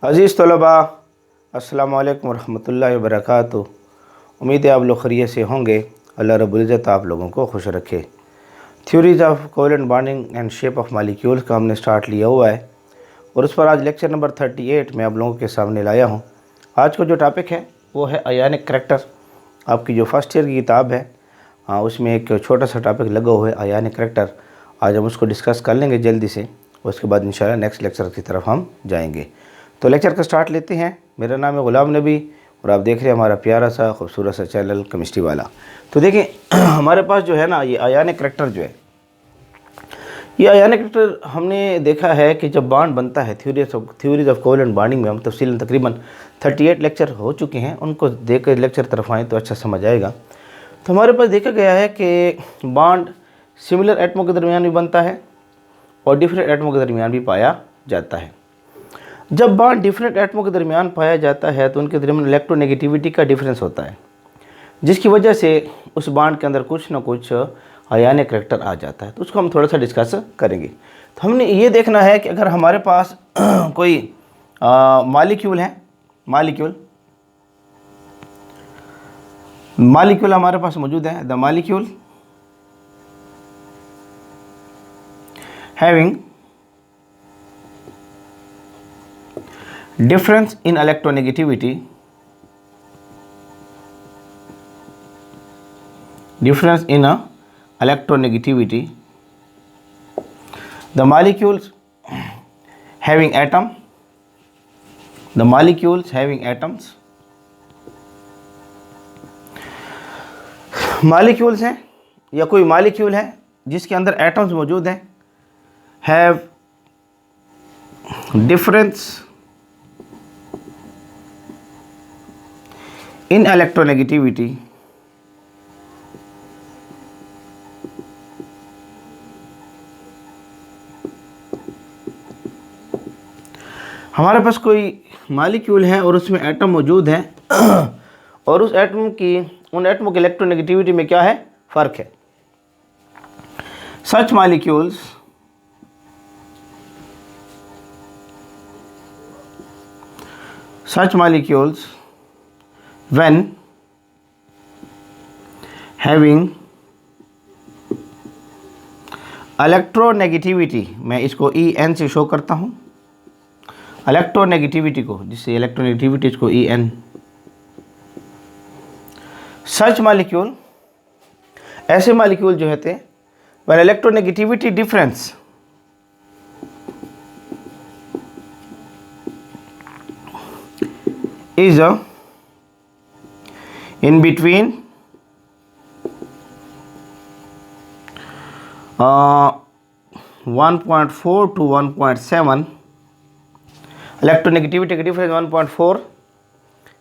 अज़ीज़ तलबा, अस्सलामु अलैकुम वरहमतुल्लाहि वबरकातुहू। उम्मीद है आप लोग खैरियत से होंगे। अल्लाह रब्बुल इज़्ज़त आप लोगों को खुश रखे। Theories of covalent bonding and shape of molecules का हमने स्टार्ट लिया हुआ है और उस पर आज लेक्चर नंबर 38 मैं आप लोगों के सामने लाया हूँ। आज का जो टॉपिक है वो है आयनिक करैक्टर। आपकी जो फर्स्ट ईयर की किताब है उसमें एक छोटा सा टॉपिक लगा हुआ है आयनिक करैक्टर। आज हम उसको डिस्कस कर लेंगे जल्दी से, उसके बाद इंशाल्लाह नेक्स्ट लेक्चर की तरफ हम जाएंगे। तो लेक्चर का स्टार्ट लेते हैं। मेरा नाम है ग़ुलाम नबी और आप देख रहे हैं हमारा प्यारा सा खूबसूरत सा चैनल केमिस्ट्री वाला। तो देखें हमारे पास जो है ना ये आयनिक करैक्टर जो है, ये आयनिक करैक्टर हमने देखा है कि जब बॉन्ड बनता है थ्योरीज ऑफ कोवेलेंट बॉन्डिंग में हम तफसीलन तकरीबन 38 लेक्चर हो चुके हैं, उनको देख कर लेक्चर तरफ आएँ तो अच्छा समझ आएगा। तो हमारे पास देखा गया है कि बॉन्ड सिमिलर एटमों के दरमियान भी बनता है और डिफरेंट एटमों के दरमियान भी पाया जाता है। जब बॉन्ड डिफरेंट एटमों के दरमियान पाया जाता है तो उनके दरमियान इलेक्ट्रोनेगेटिविटी का डिफरेंस होता है, जिसकी वजह से उस बॉन्ड के अंदर कुछ ना कुछ आयनिक करैक्टर आ जाता है। तो उसको हम थोड़ा सा डिस्कस करेंगे। तो हमने ये देखना है कि अगर हमारे पास कोई मॉलिक्यूल है, मॉलिक्यूल हमारे पास मौजूद है, the molecule having difference in electronegativity, the molecules having atoms molecules हैं या कोई मॉलिक्यूल है जिसके अंदर एटम्स मौजूद हैं, हैव डिफरेंस इन इलेक्ट्रोनेगेटिविटी, हमारे पास कोई मॉलिक्यूल है और उसमें एटम मौजूद है और उन एटमों की इलेक्ट्रोनेगेटिविटी में क्या है, फ़र्क है। सच मॉलिक्यूल्स when having इलेक्ट्रोनेगेटिविटी, मैं इसको EN से शो करता हूँ इलेक्ट्रोनेगेटिविटी को, जिससे इलेक्ट्रोनेगेटिविटी इसको EN। सच मॉलिक्यूल, ऐसे मॉलिक्यूल जो होते हैं when electronegativity difference is in between 1.4 to 1.7, electronegativity का डिफरेंस 1.4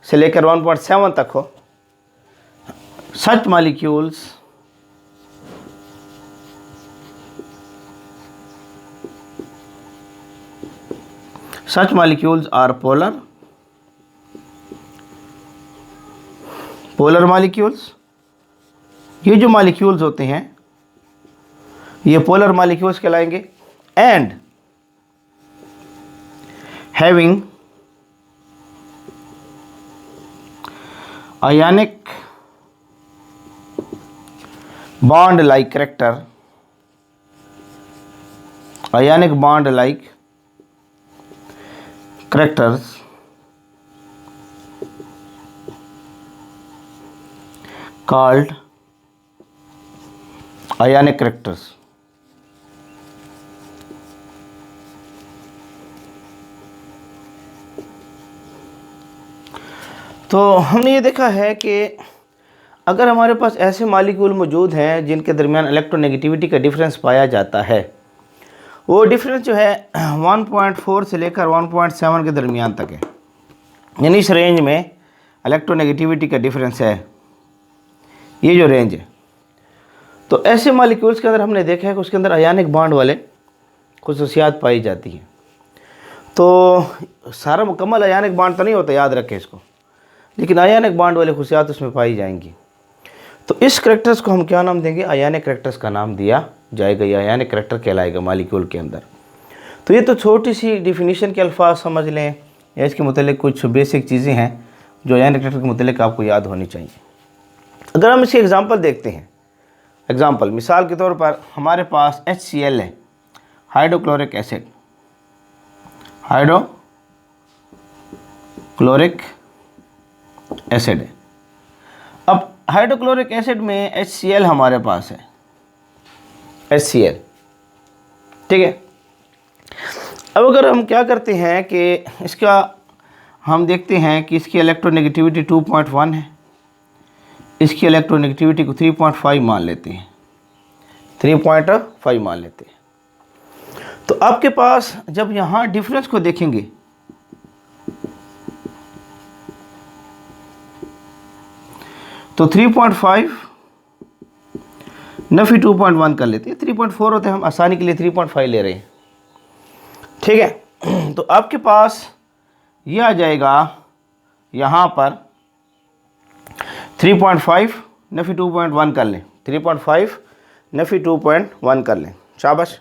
से लेकर 1.7 तक हो। Such molecules are polar molecules. ये जो मॉलिक्यूल्स होते हैं ये पोलर मॉलिक्यूल्स कहलाएंगे। And having ionic bond like character, characters called ionic characters. तो हमने ये देखा है कि अगर हमारे पास ऐसे मॉलिक्यूल मौजूद हैं जिनके दरमियान इलेक्ट्रोनेगेटिविटी का डिफरेंस पाया जाता है, वो डिफरेंस जो है 1.4 से लेकर 1.7 के दरमियान तक है, यानी इस रेंज में इलेक्ट्रोनेगेटिविटी का डिफरेंस है, ये जो रेंज है। तो ऐसे मॉलिक्यूल्स के अंदर हमने देखा है कि उसके अंदर आयनिक बॉन्ड वाले खुसूसियात पाई जाती हैं। तो सारा मुकम्मल आयनिक बॉन्ड तो नहीं होता, याद रखें इसको, लेकिन आयनिक बॉन्ड वाले खुसूसियात उसमें पाई जाएंगी। तो इस करैक्टर्स को हम क्या नाम देंगे, आयनिक करैक्टर्स का नाम दिया जाएगा, या आयनिक करैक्टर कहलाएगा मॉलिक्यूल के अंदर। तो ये तो छोटी सी डिफिनीशन के अल्फाज समझ लें या इसके मुतालिक कुछ बेसिक चीज़ें हैं जो आयनिक करेक्टर के मुतालिक आपको याद होनी चाहिए। अगर हम इसकी एग्जांपल देखते हैं, एग्जांपल मिसाल के तौर पर हमारे पास HCl है, हाइड्रोक्लोरिक एसिड, हाइड्रोक्लोरिक एसिड है। अब हाइड्रोक्लोरिक एसिड में HCl हमारे पास है, HCl, ठीक है। अब अगर हम क्या करते हैं कि इसका हम देखते हैं कि इसकी इलेक्ट्रोनेगेटिविटी 2.1 है, इसकी इलेक्ट्रोनेगेटिविटी को 3.5 मान लेते हैं, 3.5 मान लेते हैं। तो आपके पास जब यहाँ डिफरेंस को देखेंगे तो 3.5 नफी 2.1 कर लेते हैं, 3.4 होते हैं, हम आसानी के लिए 3.5 ले रहे हैं, ठीक है। तो आपके पास ये आ जाएगा यहाँ पर 3.5 नफी 2.1 कर लें, 3.5 नफी 2.1 कर लें, शाबाश।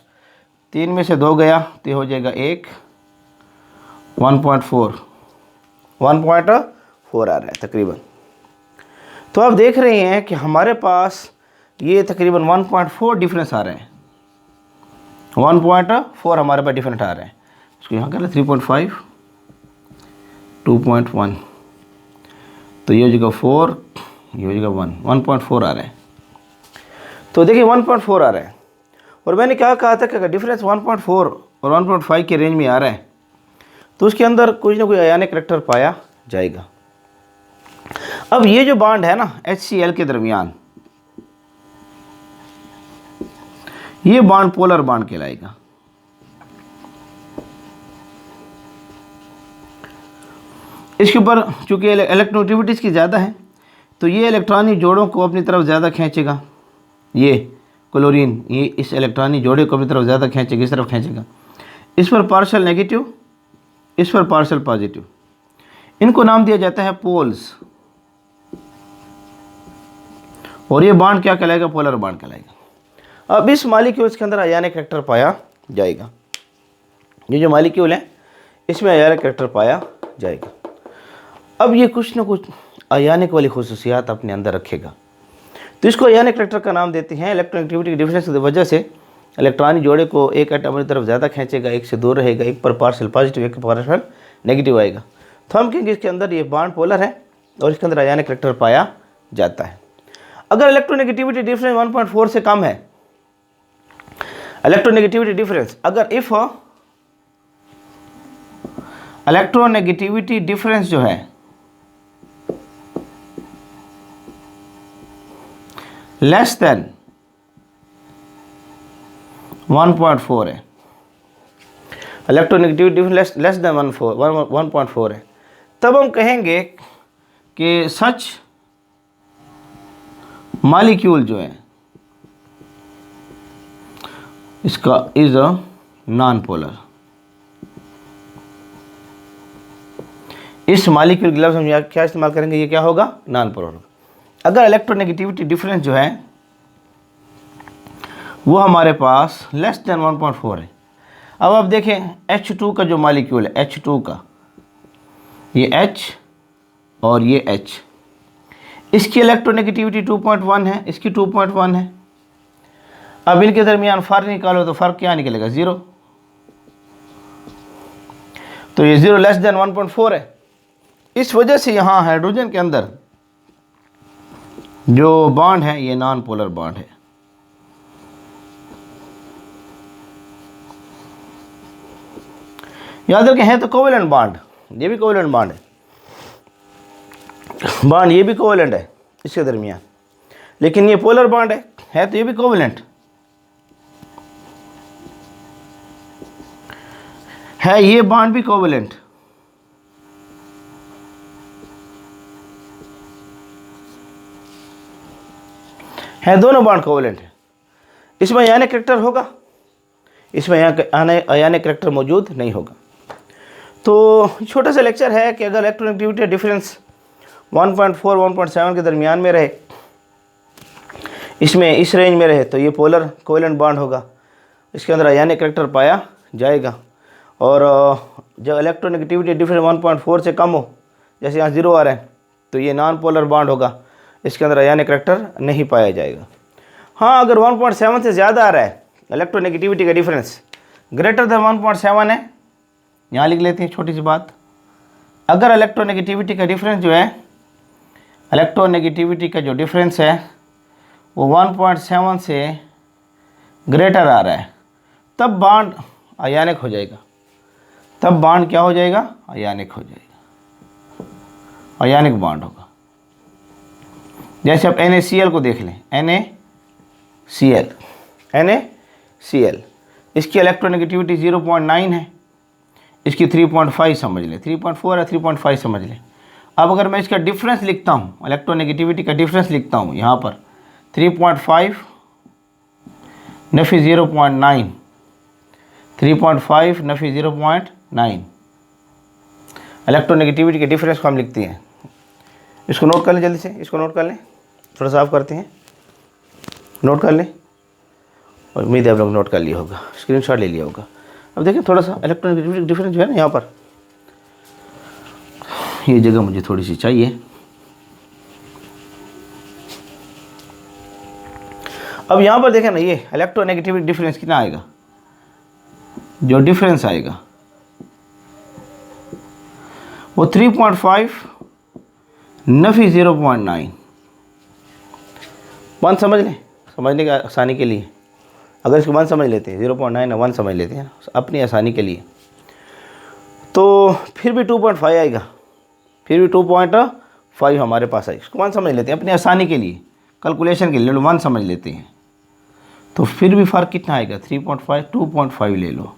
3 में से 2 गया तो हो जाएगा 1, 1.4 आ रहा है तकरीबन। तो आप देख रहे हैं कि हमारे पास ये तकरीबन 1.4 डिफरेंस आ रहे हैं, 1.4 हमारे पास डिफरेंस आ रहा है। इसको यहाँ कर ले 3.5 2.1, तो ये हो जाएगा 4, ये हो जाएगा 1.4 आ रहा है। तो देखिए 1.4 आ रहा है, और मैंने क्या कहा था कि अगर डिफरेंस 1.4 और 1.5 के रेंज में आ रहा है तो उसके अंदर कुछ ना कुछ आयनिक करेक्टर पाया जाएगा। अब ये जो बॉन्ड है ना HCl के दरमियान, ये बॉन्ड पोलर बॉन्ड कहलाएगा। इसके ऊपर चूंकि इलेक्ट्रोनेगेटिविटी इसकी ज़्यादा है तो ये इलेक्ट्रॉनिक जोड़ों को अपनी तरफ ज़्यादा खींचेगा, ये क्लोरीन ये इस इलेक्ट्रॉनिक जोड़े को अपनी तरफ ज़्यादा खींचेगा, इस तरफ खींचेगा। इस पर पार्शियल नेगेटिव, इस पर पार्शियल पॉजिटिव, इनको नाम दिया जाता है पोल्स, और ये बॉन्ड क्या कहलाएगा, पोलर बॉन्ड कहलाएगा। अब इस मॉलिक्यूल्स के अंदर आयनिक करेक्टर पाया जाएगा, ये जो मॉलिक्यूल है इसमें आयनिक करेक्टर पाया जाएगा। अब ये कुछ ना कुछ आयनिक वाली खुसूसियात अपने अंदर रखेगा, तो इसको आयनिक करेक्टर का नाम देते हैं। इलेक्ट्रोनेगेटिविटी के डिफरेंस की वजह से इलेक्ट्रॉनिक जोड़े को एक एटम अपनी तरफ ज़्यादा खींचेगा, एक से दूर रहेगा, एक पर पार्शियल पॉजिटिव, एक पर पार्शियल नेगेटिव आएगा। तो हम कहेंगे इसके अंदर ये बॉन्ड पोलर है और इसके अंदर आयनिक करेक्टर पाया जाता है। अगर इलेक्ट्रोनेगेटिविटी डिफरेंस 1.4 से कम है, इलेक्ट्रोनेगेटिविटी डिफरेंस अगर इफ इलेक्ट्रोनेगेटिविटी डिफरेंस जो है लेस देन 1.4 है, इलेक्ट्रोनेगेटिविटी डिफरेंस लेस देन 1.4 है, तब हम कहेंगे कि सच मॉलिक्यूल जो है इसका इज अ नॉन पोलर। इस मॉलिक्यूल के लफ्ज़ हम यहाँ क्या इस्तेमाल करेंगे, ये क्या होगा, नॉन पोलर होगा। अगर इलेक्ट्रोनेगेटिविटी डिफरेंस जो है वो हमारे पास लेस देन 1.4 है। अब आप देखें H2 का जो मॉलिक्यूल है, H2 का ये H और ये H, इसकी इलेक्ट्रोनेगेटिविटी 2.1 है, इसकी 2.1 है। अब इनके दरमियान फ़र्क निकालो तो फ़र्क क्या निकलेगा, 0। तो ये 0 लेस देन 1.4 है। इस वजह से यहाँ हाइड्रोजन के अंदर जो बॉन्ड है ये नॉन पोलर बॉन्ड है। याद रखें है तो कोवेलेंट बॉन्ड, ये भी कोवेलेंट बॉन्ड है, बॉन्ड ये भी कोवेलेंट है इसके दरमियान, लेकिन ये पोलर बॉन्ड है तो ये भी कोवेलेंट है, ये बॉन्ड भी कोवेलेंट है, दोनों बॉन्ड कोवेलेंट है। इसमें आयनिक करेक्टर होगा, इसमें आयनिक करेक्टर मौजूद नहीं होगा। तो छोटा सा लेक्चर है कि अगर इलेक्ट्रोनेगेटिविटी डिफरेंस 1.4 1.7 के दरमियान में रहे, इसमें इस रेंज में रहे, तो ये पोलर कोवेलेंट बॉन्ड होगा, इसके अंदर आयनिक करेक्टर पाया जाएगा। और जब इलेक्ट्रोनेगेटिविटी डिफरेंस 1.4 से कम हो, जैसे यहाँ 0 आ रहा है, तो ये नॉन पोलर बॉन्ड होगा, इसके अंदर आयनिक करैक्टर नहीं पाया जाएगा। हाँ, अगर 1.7 से ज़्यादा आ रहा है इलेक्ट्रोनेगेटिविटी का डिफरेंस, ग्रेटर देन 1.7 है, यहाँ लिख लेते हैं छोटी सी बात। अगर इलेक्ट्रोनेगेटिविटी का डिफरेंस जो है, इलेक्ट्रोनेगेटिविटी का जो डिफरेंस है वो 1.7 से ग्रेटर आ रहा है, तब बॉन्ड आयनिक हो जाएगा। तब बॉन्ड क्या हो जाएगा? आयनिक हो जाएगा, आयनिक बॉन्ड होगा। जैसे आप NaCl को देख लें, NaCl, इसकी इलेक्ट्रोनेगेटिविटी 0.9 है, इसकी 3.5 समझ लें, 3.4 है, 3.5 समझ लें। अब अगर मैं इसका डिफरेंस लिखता हूँ, इलेक्ट्रोनेगेटिविटी का डिफरेंस लिखता हूँ यहाँ पर 3.5 नफी 0.9, 3.5 नफी 0.9 इलेक्ट्रोनेगेटिविटी के डिफरेंस को हम लिखते हैं। इसको नोट कर लें, जल्दी से इसको नोट कर लें, थोड़ा सा ऑफ करते हैं, नोट कर लें। और उम्मीद है आप लोग नोट कर लिया होगा, स्क्रीनशॉट ले लिया होगा। अब देखें थोड़ा सा इलेक्ट्रोनेगेटिविटी डिफरेंस जो है ना, यहाँ पर ये जगह मुझे थोड़ी सी चाहिए। अब यहाँ पर देखें ना, ये इलेक्ट्रोनेगेटिविटी डिफरेंस कितना आएगा, जो डिफरेंस आएगा वो 3.5 नफी 0.9। 1 समझ लें, समझने की आसानी के लिए, अगर इसको 1 समझ लेते हैं, 0.9 1 समझ लेते हैं अपनी आसानी के लिए, तो फिर भी 2.5 आएगा, फिर भी 2.5 हमारे पास आएगा। इसको 1 समझ लेते हैं अपनी आसानी के लिए, कैलकुलेशन के लिए 1 समझ लेते हैं, तो फिर भी फ़र्क कितना आएगा? 3.5 2.5 ले लो,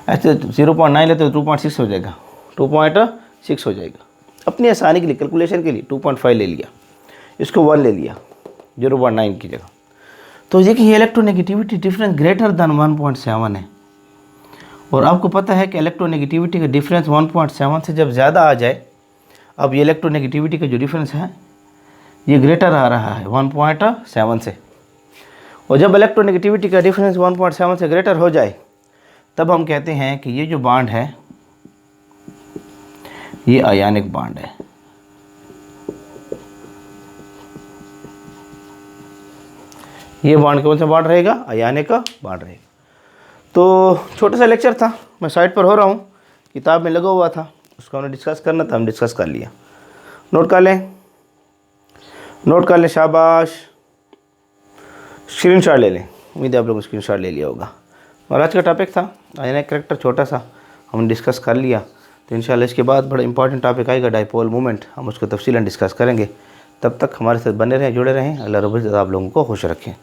ऐसे 0.9 लेते तो 2.6 हो जाएगा, 2.6 हो जाएगा। अपनी आसानी के लिए, कैलकुलेशन के लिए 2.5 ले लिया, इसको 1 ले लिया 0.9 की जगह। तो देखिए इलेक्ट्रोनेगेटिविटी डिफरेंस ग्रेटर दैन 1.7 है, और आपको पता है कि इलेक्ट्रोनेगेटिविटी का डिफरेंस 1.7 से जब ज़्यादा आ जाए, अब ये इलेक्ट्रोनेगेटिविटी का जो डिफरेंस है ये ग्रेटर आ रहा है 1.7 से, और जब इलेक्ट्रोनेगेटिविटी का डिफरेंस 1.7 से ग्रेटर हो जाए, तब हम कहते हैं कि ये जो बॉन्ड है ये आयनिक बॉन्ड है। ये बॉन्ड कौन सा बॉन्ड रहेगा? आयनिक का बॉन्ड रहेगा। तो छोटा सा लेक्चर था, मैं साइड पर हो रहा हूँ, किताब में लगा हुआ था, उसको हमने डिस्कस करना था, हम डिस्कस कर लिया। नोट कर लें, नोट कर लें, शाबाश, स्क्रीनशॉट ले लें। उम्मीद है आप लोगों ने स्क्रीनशॉट ले लिया होगा। और आज का टॉपिक था आयनिक करैक्टर, छोटा सा हमने डिस्कस कर लिया। तो इंशाल्लाह इसके बाद बड़ा इंपॉर्टेंट टॉपिक आएगा डाइपोल मूवमेंट, हम उसको तफसीलन डिस्कस करेंगे। तब तक हमारे साथ बने रहें, जुड़े रहें। अल्लाह रब्बुल इज़्ज़त आप लोगों को खुश रखें।